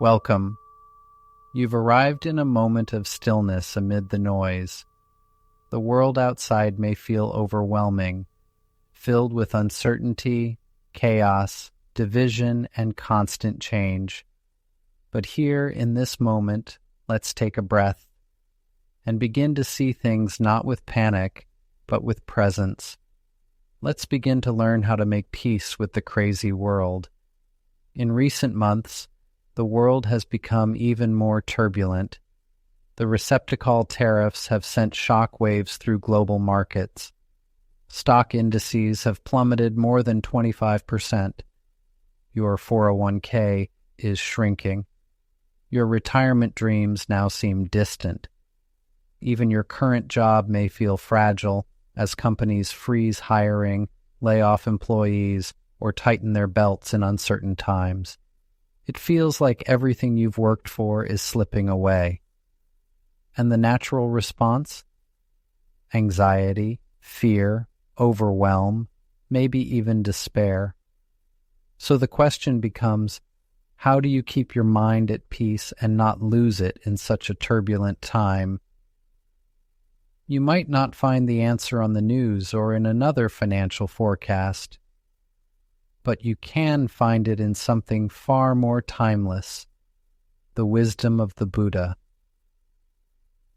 Welcome. You've arrived in a moment of stillness amid the noise. The world outside may feel overwhelming, filled with uncertainty, chaos, division, and constant change. But here, in this moment, let's take a breath and begin to see things not with panic, but with presence. Let's begin to learn how to make peace with the crazy world. In recent months, the world has become even more turbulent. The reciprocal tariffs have sent shock waves through global markets. Stock indices have plummeted more than 25%. Your 401k is shrinking. Your retirement dreams now seem distant. Even your current job may feel fragile as companies freeze hiring, lay off employees, or tighten their belts in uncertain times. It feels like everything you've worked for is slipping away. And the natural response? Anxiety, fear, overwhelm, maybe even despair. So the question becomes, how do you keep your mind at peace and not lose it in such a turbulent time? You might not find the answer on the news or in another financial forecast, but you can find it in something far more timeless, the wisdom of the Buddha.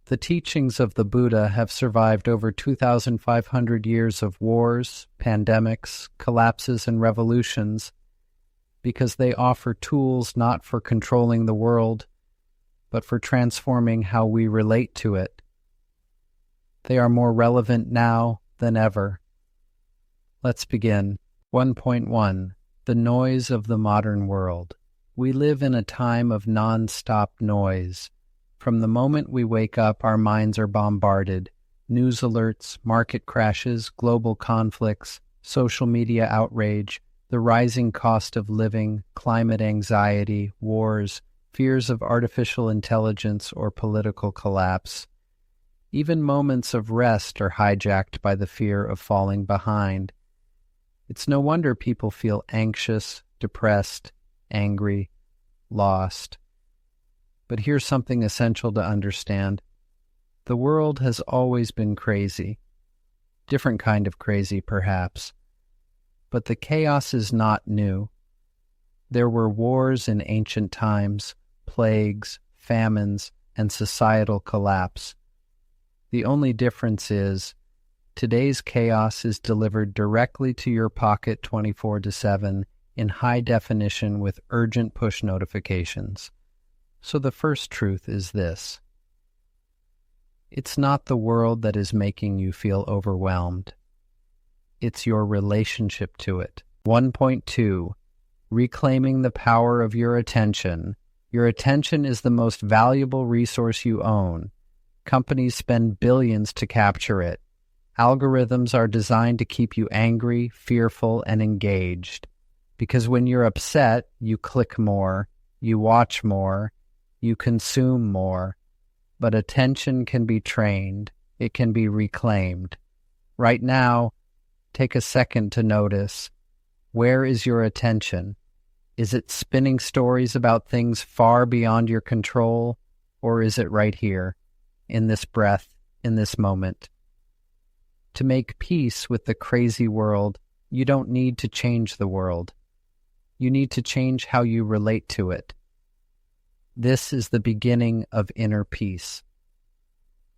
The teachings of the Buddha have survived over 2,500 years of wars, pandemics, collapses, and revolutions because they offer tools not for controlling the world, but for transforming how we relate to it. They are more relevant now than ever. Let's begin. 1.1. The noise of the modern world. We live in a time of non-stop noise. From the moment we wake up, our minds are bombarded. News alerts, market crashes, global conflicts, social media outrage, the rising cost of living, climate anxiety, wars, fears of artificial intelligence or political collapse. Even moments of rest are hijacked by the fear of falling behind. It's no wonder people feel anxious, depressed, angry, lost. But here's something essential to understand. The world has always been crazy. Different kind of crazy, perhaps. But the chaos is not new. There were wars in ancient times, plagues, famines, and societal collapse. The only difference is, today's chaos is delivered directly to your pocket 24/7 in high definition with urgent push notifications. So the first truth is this. It's not the world that is making you feel overwhelmed. It's your relationship to it. 1.2. Reclaiming the power of your attention. Your attention is the most valuable resource you own. Companies spend billions to capture it. Algorithms are designed to keep you angry, fearful, and engaged. Because when you're upset, you click more, you watch more, you consume more. But attention can be trained. It can be reclaimed. Right now, take a second to notice. Where is your attention? Is it spinning stories about things far beyond your control? Or is it right here, in this breath, in this moment? To make peace with the crazy world, you don't need to change the world. You need to change how you relate to it. This is the beginning of inner peace.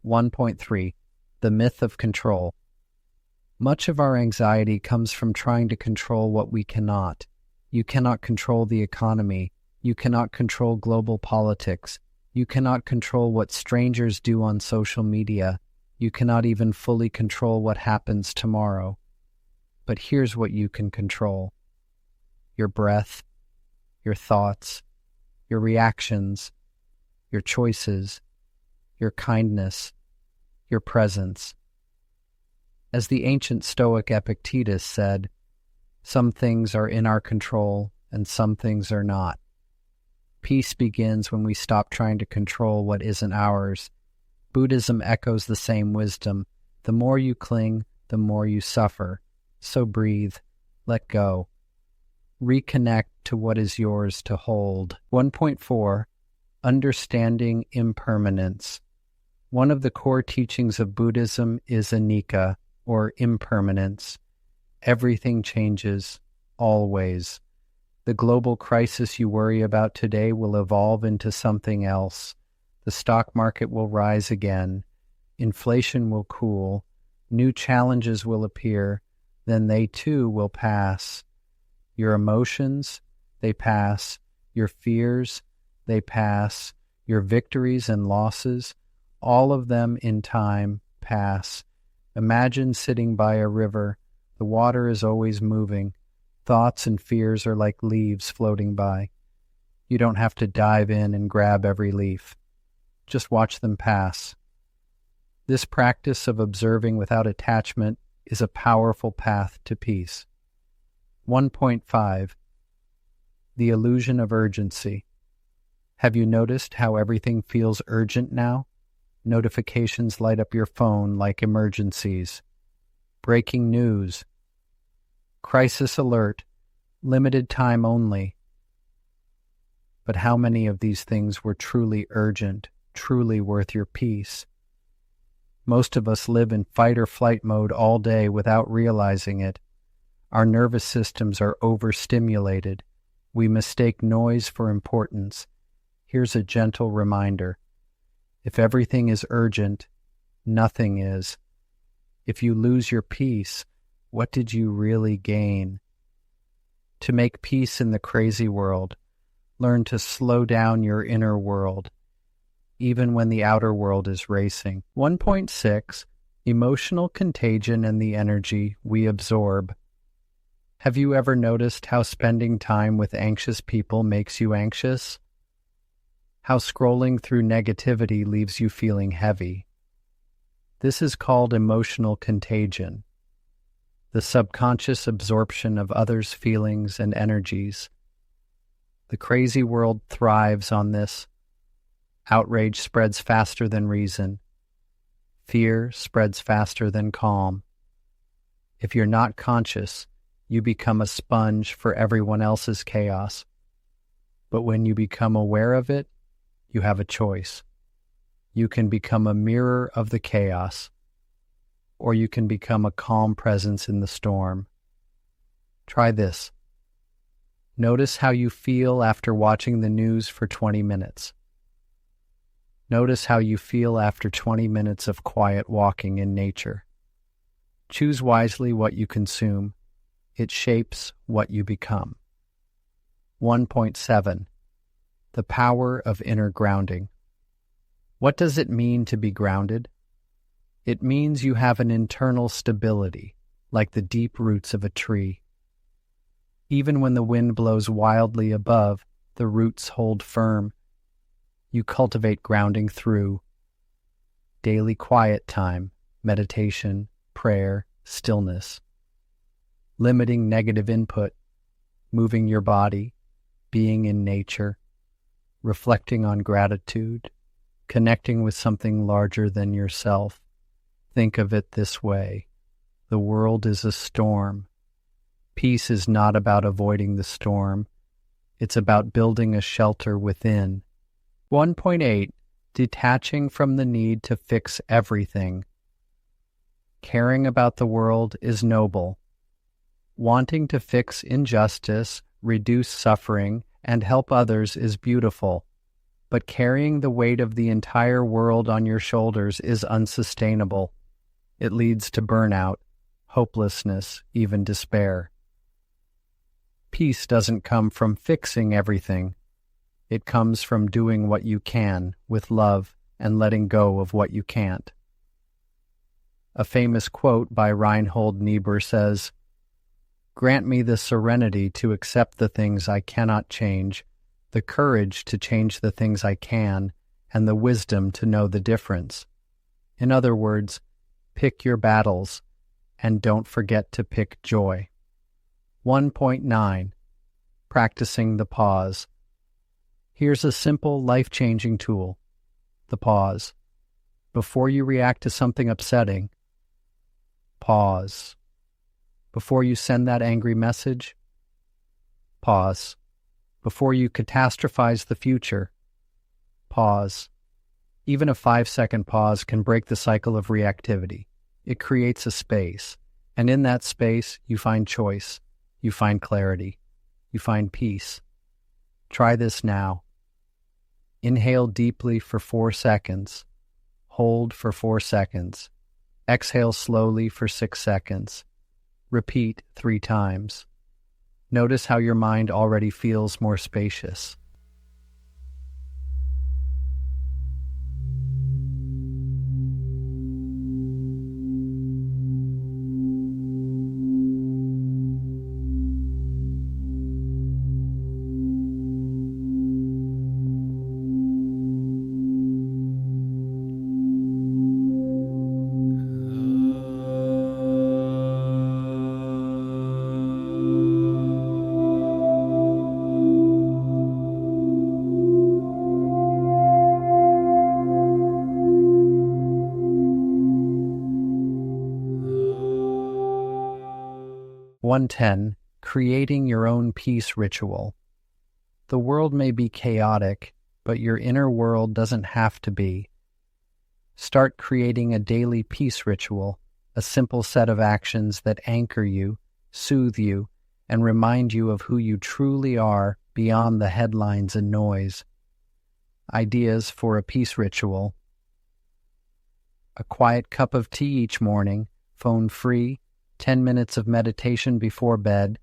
1.3. The myth of control. Much of our anxiety comes from trying to control what we cannot. You cannot control the economy. You cannot control global politics. You cannot control what strangers do on social media. You cannot even fully control what happens tomorrow. But here's what you can control. Your breath, your thoughts, your reactions, your choices, your kindness, your presence. As the ancient Stoic Epictetus said, some things are in our control and some things are not. Peace begins when we stop trying to control what isn't ours. Buddhism echoes the same wisdom. The more you cling, the more you suffer. So breathe, let go. Reconnect to what is yours to hold. 1.4. Understanding impermanence. One of the core teachings of Buddhism is anicca, or impermanence. Everything changes, always. The global crisis you worry about today will evolve into something else. The stock market will rise again. Inflation will cool. New challenges will appear. Then they too will pass. Your emotions, they pass. Your fears, they pass. Your victories and losses, all of them in time pass. Imagine sitting by a river. The water is always moving. Thoughts and fears are like leaves floating by. You don't have to dive in and grab every leaf. Just watch them pass. This practice of observing without attachment is a powerful path to peace. 1.5. The illusion of urgency. Have you noticed how everything feels urgent now? Notifications light up your phone like emergencies. Breaking news. Crisis alert. Limited time only. But how many of these things were truly urgent, truly worth your peace? Most of us live in fight or flight mode all day without realizing it. Our nervous systems are overstimulated. We mistake noise for importance. Here's a gentle reminder. If everything is urgent, nothing is. If you lose your peace, what did you really gain? To make peace in the crazy world, learn to slow down your inner world, even when the outer world is racing. 1.6. Emotional contagion and the energy we absorb. Have you ever noticed how spending time with anxious people makes you anxious? How scrolling through negativity leaves you feeling heavy? This is called emotional contagion, the subconscious absorption of others' feelings and energies. The crazy world thrives on this. Outrage spreads faster than reason. Fear spreads faster than calm. If you're not conscious, you become a sponge for everyone else's chaos. But when you become aware of it, you have a choice. You can become a mirror of the chaos, or you can become a calm presence in the storm. Try this. Notice how you feel after watching the news for 20 minutes. Notice how you feel after 20 minutes of quiet walking in nature. Choose wisely what you consume. It shapes what you become. 1.7. The power of inner grounding. What does it mean to be grounded? It means you have an internal stability, like the deep roots of a tree. Even when the wind blows wildly above, the roots hold firm. You cultivate grounding through daily quiet time, meditation, prayer, stillness, limiting negative input, moving your body, being in nature, reflecting on gratitude, connecting with something larger than yourself. Think of it this way. The world is a storm. Peace is not about avoiding the storm. It's about building a shelter within. 1.8. Detaching from the need to fix everything. Caring about the world is noble. Wanting to fix injustice, reduce suffering, and help others is beautiful. But carrying the weight of the entire world on your shoulders is unsustainable. It leads to burnout, hopelessness, even despair. Peace doesn't come from fixing everything. It comes from doing what you can with love and letting go of what you can't. A famous quote by Reinhold Niebuhr says, "Grant me the serenity to accept the things I cannot change, the courage to change the things I can, and the wisdom to know the difference." In other words, pick your battles, and don't forget to pick joy. 1.9. Practicing the pause. Here's a simple, life-changing tool. The pause. Before you react to something upsetting, pause. Before you send that angry message, Pause. Before you catastrophize the future, pause. Even a 5-second pause can break the cycle of reactivity. It creates a space, and in that space, you find choice, you find clarity, you find peace. Try this now. Inhale deeply for 4 seconds. Hold for 4 seconds. Exhale slowly for 6 seconds. Repeat 3 times. Notice how your mind already feels more spacious. Creating your own peace ritual. The world may be chaotic, but your inner world doesn't have to be. Start creating a daily peace ritual, a simple set of actions that anchor you, soothe you, and remind you of who you truly are beyond the headlines and noise. Ideas for a peace ritual: a quiet cup of tea each morning, phone-free, 10 minutes of meditation before bed,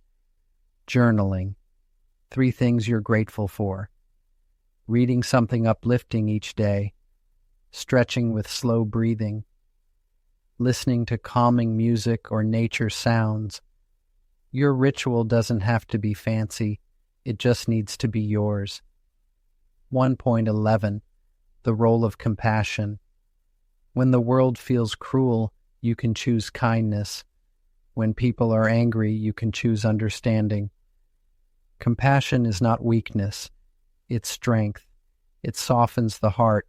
journaling, 3 things you're grateful for, reading something uplifting each day, stretching with slow breathing, listening to calming music or nature sounds. Your ritual doesn't have to be fancy, it just needs to be yours. 1.11 The role of compassion. When the world feels cruel, you can choose kindness. When people are angry, you can choose understanding. Compassion is not weakness, it's strength. It softens the heart,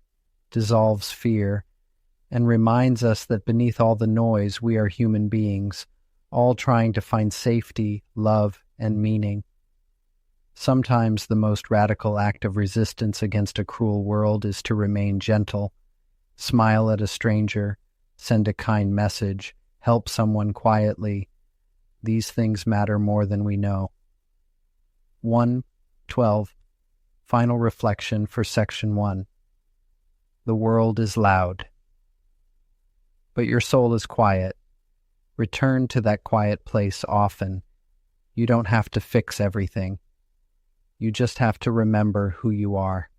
dissolves fear, and reminds us that beneath all the noise, we are human beings, all trying to find safety, love, and meaning. Sometimes the most radical act of resistance against a cruel world is to remain gentle, smile at a stranger, send a kind message, help someone quietly. These things matter more than we know. 1.12 Final reflection for Section 1. The world is loud, but your soul is quiet. Return to that quiet place often. You don't have to fix everything. You just have to remember who you are.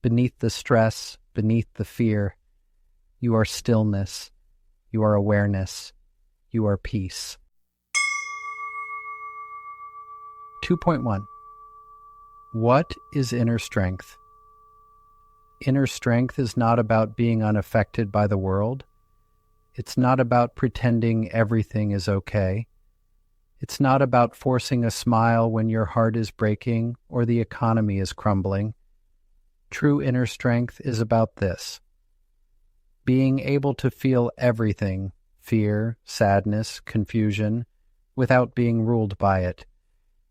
Beneath the stress, beneath the fear, you are stillness, you are awareness, you are peace. 2.1 What is inner strength? Inner strength is not about being unaffected by the world. It's not about pretending everything is okay. It's not about forcing a smile when your heart is breaking or the economy is crumbling. True inner strength is about this: being able to feel everything, fear, sadness, confusion, without being ruled by it.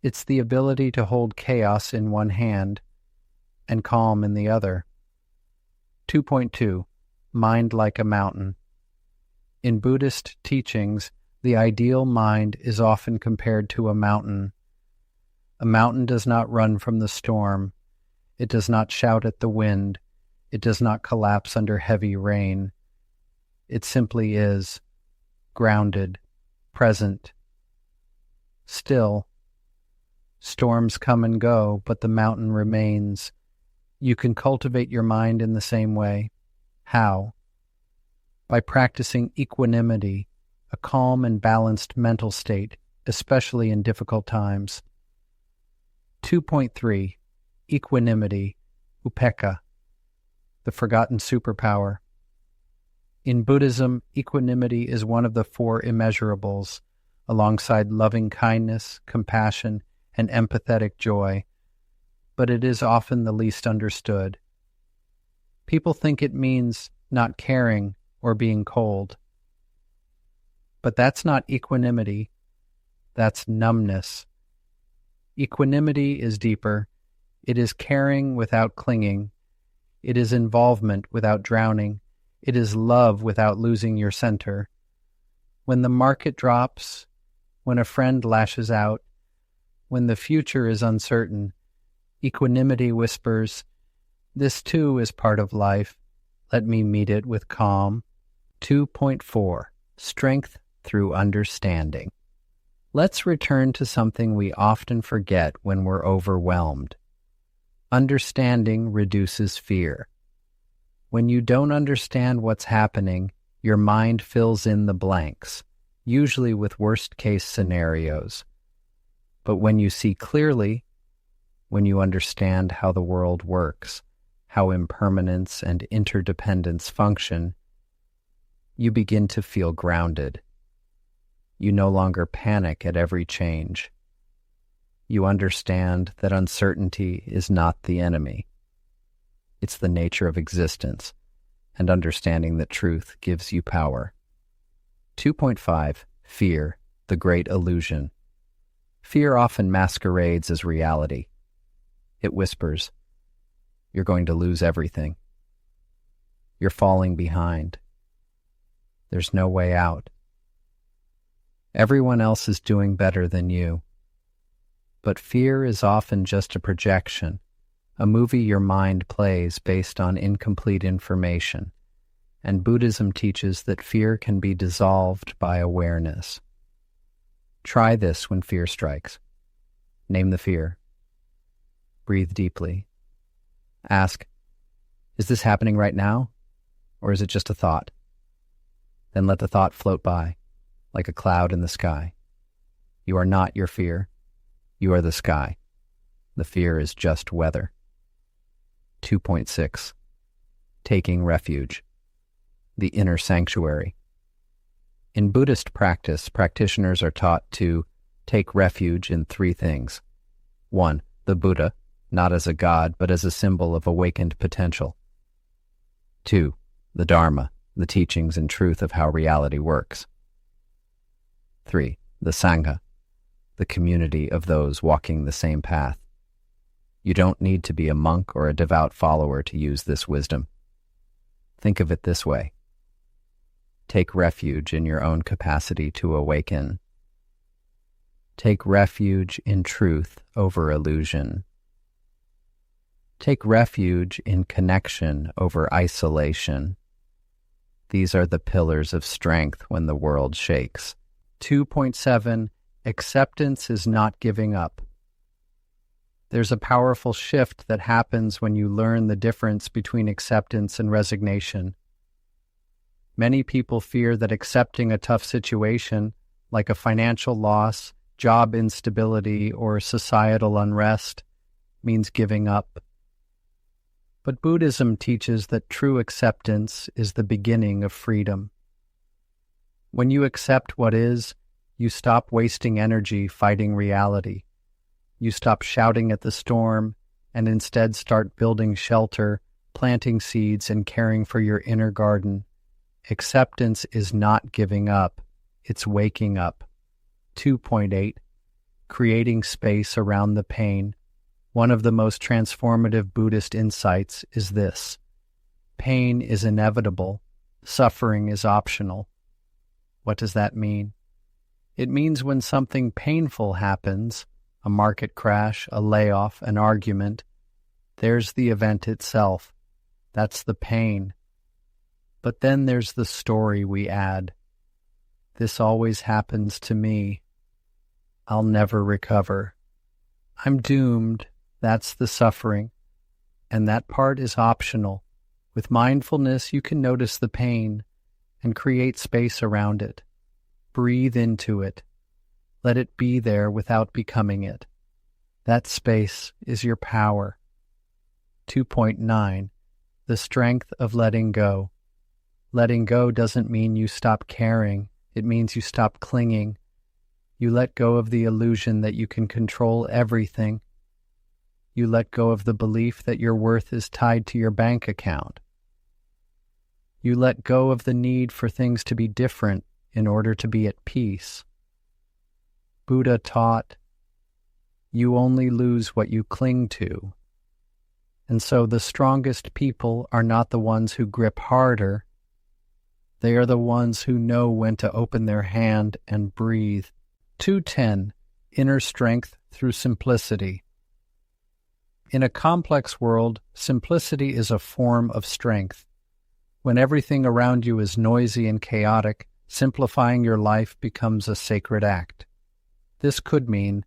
It's the ability to hold chaos in one hand and calm in the other. 2.2 Mind like a mountain. In Buddhist teachings, the ideal mind is often compared to a mountain. A mountain does not run from the storm. It does not shout at the wind. It does not collapse under heavy rain. It simply is, grounded, present, still. Storms come and go, but the mountain remains. You can cultivate your mind in the same way. How? By practicing equanimity, a calm and balanced mental state, especially in difficult times. 2.3 Equanimity, upekkha, the forgotten superpower. In Buddhism, equanimity is one of the 4 immeasurables, alongside loving kindness, compassion, and empathetic joy, but it is often the least understood. People think it means not caring or being cold. But that's not equanimity, that's numbness. Equanimity is deeper. It is caring without clinging. It is involvement without drowning. It is love without losing your center. When the market drops, when a friend lashes out, when the future is uncertain, equanimity whispers, "This too is part of life. Let me meet it with calm." 2.4. Strength through understanding. Let's return to something we often forget when we're overwhelmed. Understanding reduces fear. When you don't understand what's happening, your mind fills in the blanks, usually with worst-case scenarios. But when you see clearly, when you understand how the world works, how impermanence and interdependence function, you begin to feel grounded. You no longer panic at every change. You understand that uncertainty is not the enemy. It's the nature of existence, and understanding the truth gives you power. 2.5. Fear, the great illusion. Fear often masquerades as reality. It whispers, "You're going to lose everything. You're falling behind. There's no way out. Everyone else is doing better than you." But fear is often just a projection, a movie your mind plays based on incomplete information, and Buddhism teaches that fear can be dissolved by awareness. Try this when fear strikes. Name the fear. Breathe deeply. Ask, "Is this happening right now, or is it just a thought?" Then let the thought float by, like a cloud in the sky. You are not your fear. You are the sky. The fear is just weather. 2.6. Taking refuge. The inner sanctuary. In Buddhist practice, practitioners are taught to take refuge in three things. 1. The Buddha, not as a god, but as a symbol of awakened potential. 2. The Dharma, the teachings and truth of how reality works. 3. The Sangha, the community of those walking the same path. You don't need to be a monk or a devout follower to use this wisdom. Think of it this way. Take refuge in your own capacity to awaken. Take refuge in truth over illusion. Take refuge in connection over isolation. These are the pillars of strength when the world shakes. 2.7. Acceptance is not giving up. There's a powerful shift that happens when you learn the difference between acceptance and resignation. Many people fear that accepting a tough situation, like a financial loss, job instability, or societal unrest, means giving up. But Buddhism teaches that true acceptance is the beginning of freedom. When you accept what is, you stop wasting energy fighting reality. You stop shouting at the storm and instead start building shelter, planting seeds, and caring for your inner garden. Acceptance is not giving up, it's waking up. 2.8. Creating space around the pain. One of the most transformative Buddhist insights is this: pain is inevitable, suffering is optional. What does that mean? It means when something painful happens, a market crash, a layoff, an argument, there's the event itself. That's the pain. But then there's the story we add. This always happens to me. I'll never recover. I'm doomed. That's the suffering. And that part is optional. With mindfulness, you can notice the pain and create space around it. Breathe into it. Let it be there without becoming it. That space is your power. 2.9. The strength of letting go. Letting go doesn't mean you stop caring. It means you stop clinging. You let go of the illusion that you can control everything. You let go of the belief that your worth is tied to your bank account. You let go of the need for things to be different in order to be at peace. Buddha taught, You only lose what you cling to. And so the strongest people are not the ones who grip harder. They are the ones who know when to open their hand and breathe. 210. Inner strength through simplicity. In a complex world, simplicity is a form of strength. When everything around you is noisy and chaotic, simplifying your life becomes a sacred act. This could mean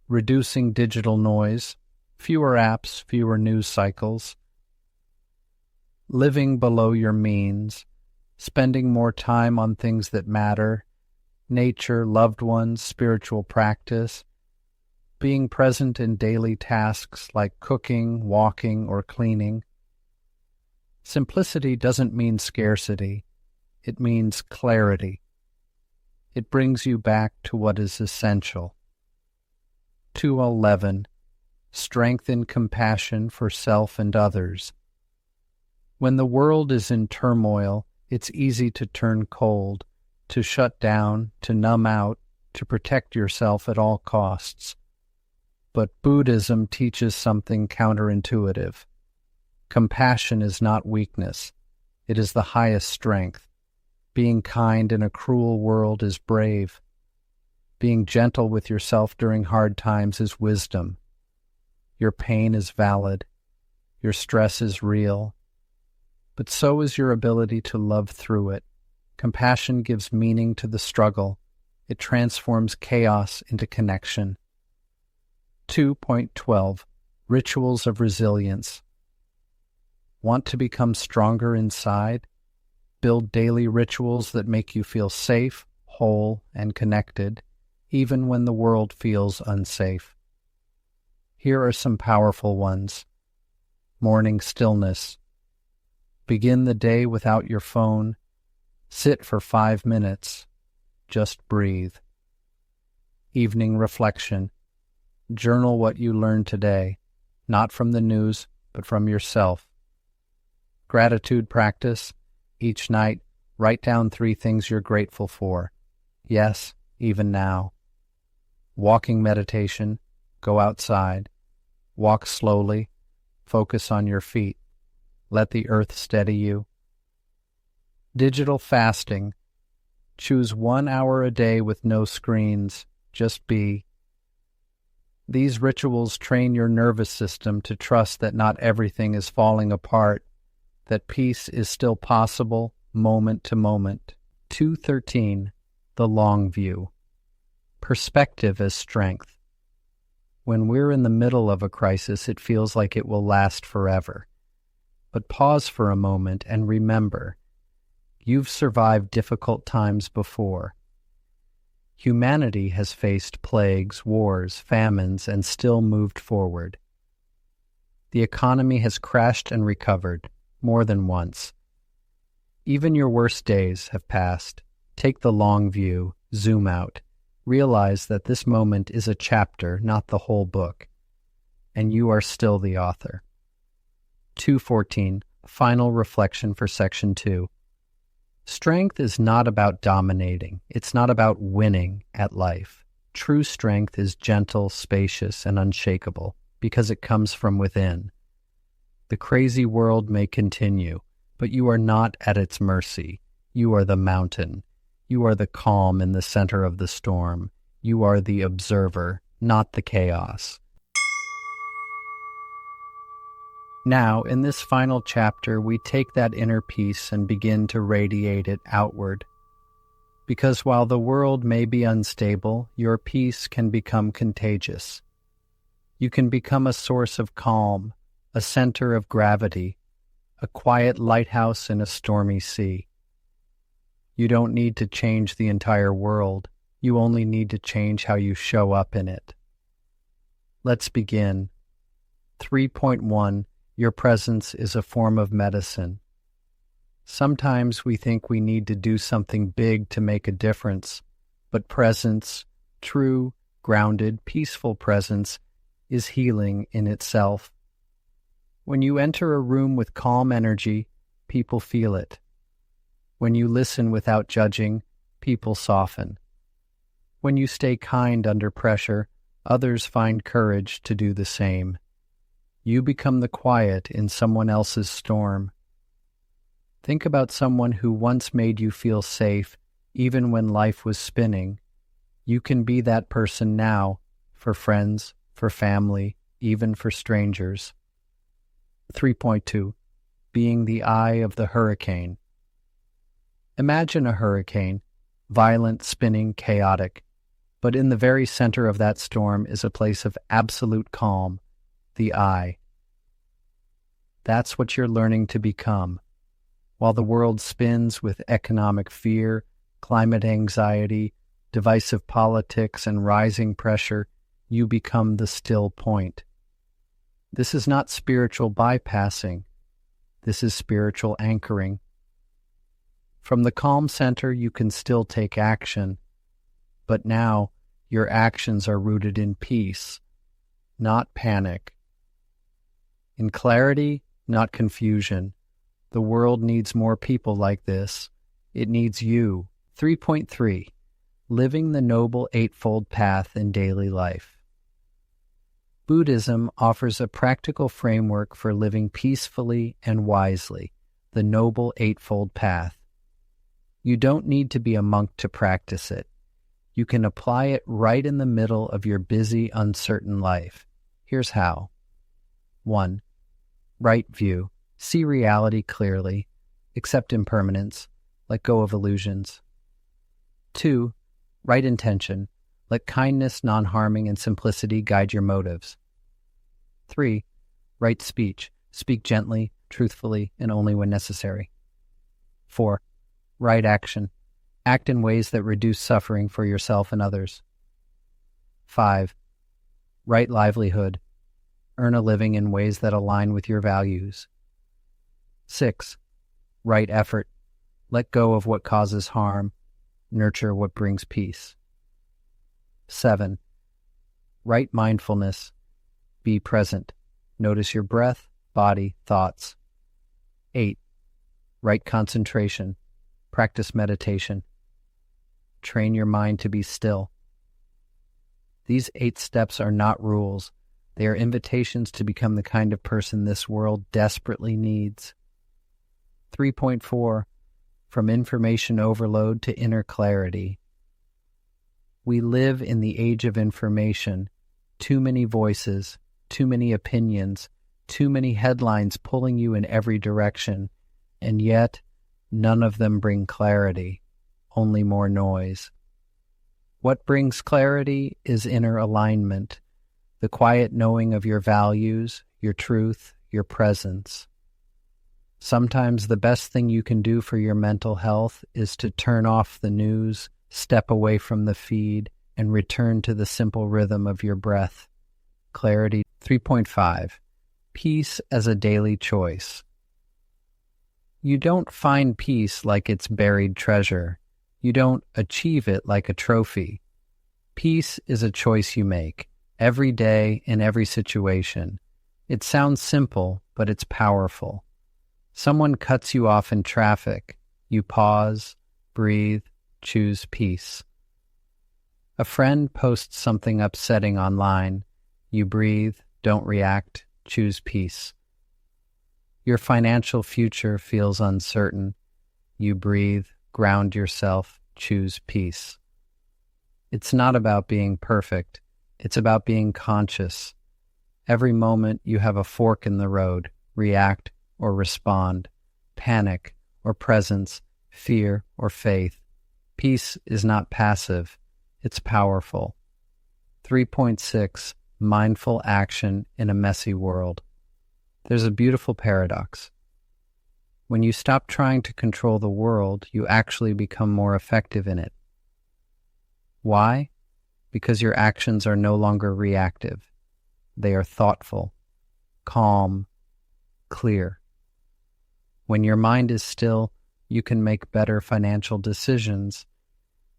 reducing digital noise, fewer apps, fewer news cycles, living below your means, spending more time on things that matter, nature, loved ones, spiritual practice, being present in daily tasks like cooking, walking, or cleaning. Simplicity doesn't mean scarcity. It means clarity. It brings you back to what is essential. 211. Strength in compassion for self and others. When the world is in turmoil, it's easy to turn cold, to shut down, to numb out, to protect yourself at all costs. But Buddhism teaches something counterintuitive. Compassion is not weakness. It is the highest strength. Being kind in a cruel world is brave. Being gentle with yourself during hard times is wisdom. Your pain is valid. Your stress is real. But so is your ability to love through it. Compassion gives meaning to the struggle. It transforms chaos into connection. 2.12. Rituals of resilience. Want to become stronger inside? Build daily rituals that make you feel safe, whole, and connected, even when the world feels unsafe. Here are some powerful ones. Morning stillness. Begin the day without your phone. Sit for 5 minutes. Just breathe. Evening reflection. Journal what you learned today, not from the news, but from yourself. Gratitude practice. Each night, write down 3 things you're grateful for. Yes, even now. Walking meditation. Go outside. Walk slowly. Focus on your feet. Let the earth steady you. Digital fasting. Choose 1 hour a day with no screens. Just be. These rituals train your nervous system to trust that not everything is falling apart, that peace is still possible, moment to moment. 213. The long view. Perspective as strength. When we're in the middle of a crisis, it feels like it will last forever. But pause for a moment and remember, you've survived difficult times before. Humanity has faced plagues, wars, famines, and still moved forward. The economy has crashed and recovered more than once. Even your worst days have passed. Take the long view, zoom out. Realize that this moment is a chapter, not the whole book, and you are still the author. 214. Final reflection for Section 2. Strength is not about dominating. It's not about winning at life. True strength is gentle, spacious, and unshakable because it comes from within. The crazy world may continue, but you are not at its mercy. You are the mountain. You are the calm in the center of the storm. You are the observer, not the chaos. Now, in this final chapter, we take that inner peace and begin to radiate it outward. Because while the world may be unstable, your peace can become contagious. You can become a source of calm, a center of gravity, a quiet lighthouse in a stormy sea. You don't need to change the entire world. You only need to change how you show up in it. Let's begin. 3.1. Your presence is a form of medicine. Sometimes we think we need to do something big to make a difference, but presence, true, grounded, peaceful presence, is healing in itself. When you enter a room with calm energy, people feel it. When you listen without judging, people soften. When you stay kind under pressure, Others find courage to do the same. You become the quiet in someone else's storm. Think about someone who once made you feel safe, even when life was spinning. You can be that person now, for friends, for family, even for strangers. 3.2. Being the eye of the hurricane. Imagine a hurricane, violent, spinning, chaotic. But in the very center of that storm is a place of absolute calm, the eye. That's what you're learning to become. While the world spins with economic fear, climate anxiety, divisive politics, and rising pressure, you become the still point. This is not spiritual bypassing. This is spiritual anchoring. From the calm center, you can still take action. But now, your actions are rooted in peace, not panic. In clarity, not confusion. The world needs more people like this. It needs you. 3.3. Living the Noble Eightfold Path in daily life. Buddhism offers a practical framework for living peacefully and wisely, the Noble Eightfold Path. You don't need to be a monk to practice it. You can apply it right in the middle of your busy, uncertain life. Here's how. 1. Right view. See reality clearly. Accept impermanence. Let go of illusions. 2. Right intention. Let kindness, non-harming, and simplicity guide your motives. 3. Right speech. Speak gently, truthfully, and only when necessary. 4. Right action. Act in ways that reduce suffering for yourself and others. 5. Right livelihood. Earn a living in ways that align with your values. 6. Right effort. Let go of what causes harm. Nurture what brings peace. 7. Right mindfulness. Be present. Notice your breath, body, thoughts. 8. Right concentration. Practice meditation. Train your mind to be still. These 8 steps are not rules. They are invitations to become the kind of person this world desperately needs. 3.4. From information overload to inner clarity. We live in the age of information. Too many voices, too many opinions, too many headlines pulling you in every direction, and yet none of them bring clarity, only more noise. What brings clarity is inner alignment, the quiet knowing of your values, your truth, your presence. Sometimes the best thing you can do for your mental health is to turn off the news, step away from the feed, and return to the simple rhythm of your breath. Clarity. 3.5. Peace as a daily choice. You don't find peace like it's buried treasure. You don't achieve it like a trophy. Peace is a choice you make, every day in every situation. It sounds simple, but it's powerful. Someone cuts you off in traffic. You pause, breathe, choose peace. A friend posts something upsetting online. You breathe, don't react, choose peace. Your financial future feels uncertain. You breathe, ground yourself, choose peace. It's not about being perfect. It's about being conscious. Every moment you have a fork in the road, react or respond, panic or presence, fear or faith. Peace is not passive, it's powerful. 3.6. Mindful action in a messy world. There's a beautiful paradox. When you stop trying to control the world, you actually become more effective in it. Why? Because your actions are no longer reactive. They are thoughtful, calm, clear. When your mind is still, you can make better financial decisions.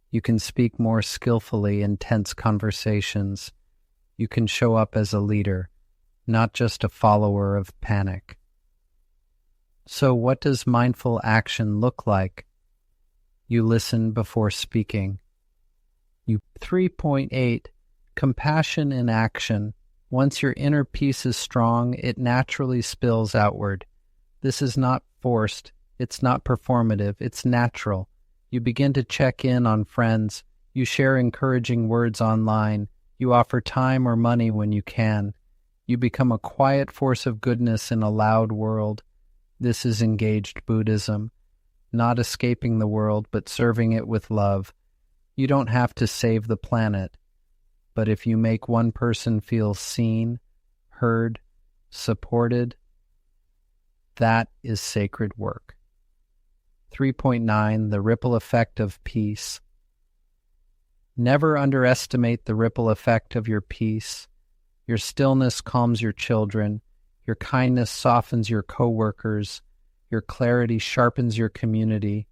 You can speak more skillfully in tense conversations. You can show up as a leader, not just a follower of panic. So what does mindful action look like? You listen before speaking. 3.8. Compassion in action. Once your inner peace is strong, it naturally spills outward. This is not forced. It's not performative. It's natural. You begin to check in on friends. You share encouraging words online. You offer time or money when you can. You become a quiet force of goodness in a loud world. This is engaged Buddhism. Not escaping the world, but serving it with love. You don't have to save the planet. But if you make one person feel seen, heard, supported, that is sacred work. 3.9 The ripple effect of peace. Never underestimate the ripple effect of your peace. Your stillness calms your children. Your kindness softens your coworkers. Your clarity sharpens your community.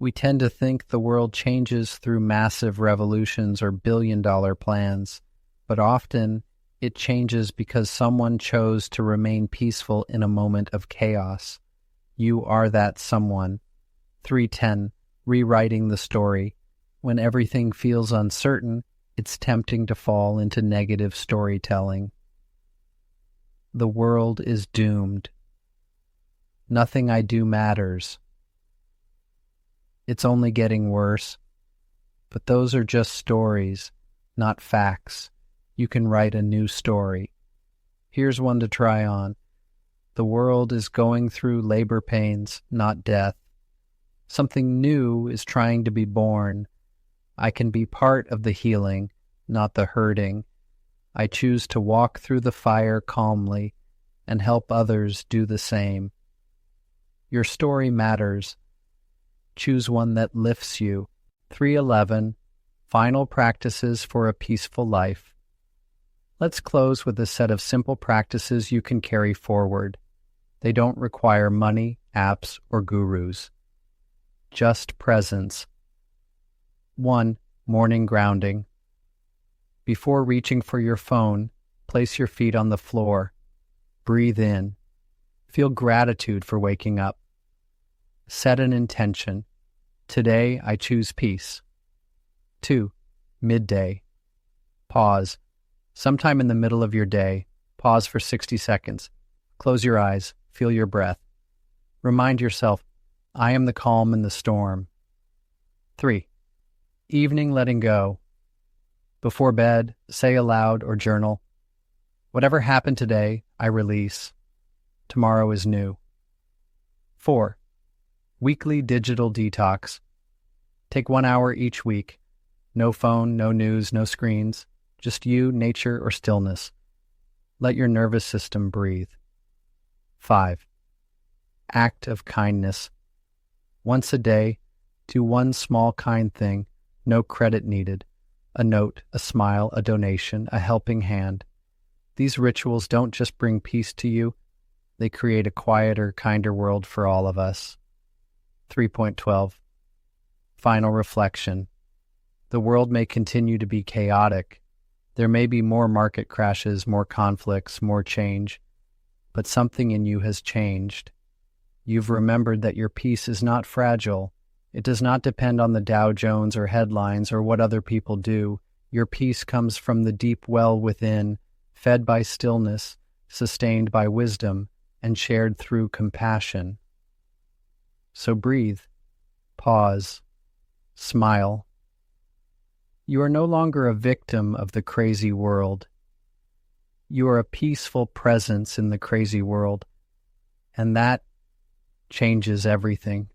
We tend to think the world changes through massive revolutions or billion-dollar plans, but often it changes because someone chose to remain peaceful in a moment of chaos. You are that someone. 3.10 Rewriting the story. When everything feels uncertain, it's tempting to fall into negative storytelling. The world is doomed. Nothing I do matters. It's only getting worse. But those are just stories, not facts. You can write a new story. Here's one to try on. The world is going through labor pains, not death. Something new is trying to be born. I can be part of the healing, not the hurting. I choose to walk through the fire calmly and help others do the same. Your story matters. Choose one that lifts you. 3.11 Final practices for a peaceful life. Let's close with a set of simple practices you can carry forward. They don't require money, apps, or gurus. Just presence. 1. Morning grounding. Before reaching for your phone, place your feet on the floor. Breathe in. Feel gratitude for waking up. Set an intention. Today I choose peace. 2. Midday. Pause. Sometime in the middle of your day, pause for 60 seconds. Close your eyes. Feel your breath. Remind yourself, I am the calm in the storm. 3. Evening letting go. Before bed, say aloud or journal, whatever happened today, I release. Tomorrow is new. 4. Weekly digital detox. Take 1 hour each week. No phone, no news, no screens. Just you, nature, or stillness. Let your nervous system breathe. 5. Act of kindness. Once a day, do one small kind thing, no credit needed. A note, a smile, a donation, a helping hand. These rituals don't just bring peace to you, they create a quieter, kinder world for all of us. 3.12 Final reflection. The world may continue to be chaotic. There may be more market crashes, more conflicts, more change, but something in you has changed. You've remembered that your peace is not fragile. It does not depend on the Dow Jones or headlines or what other people do. Your peace comes from the deep well within, fed by stillness, sustained by wisdom, and shared through compassion. So breathe, pause, smile. You are no longer a victim of the crazy world. You are a peaceful presence in the crazy world, and that changes everything.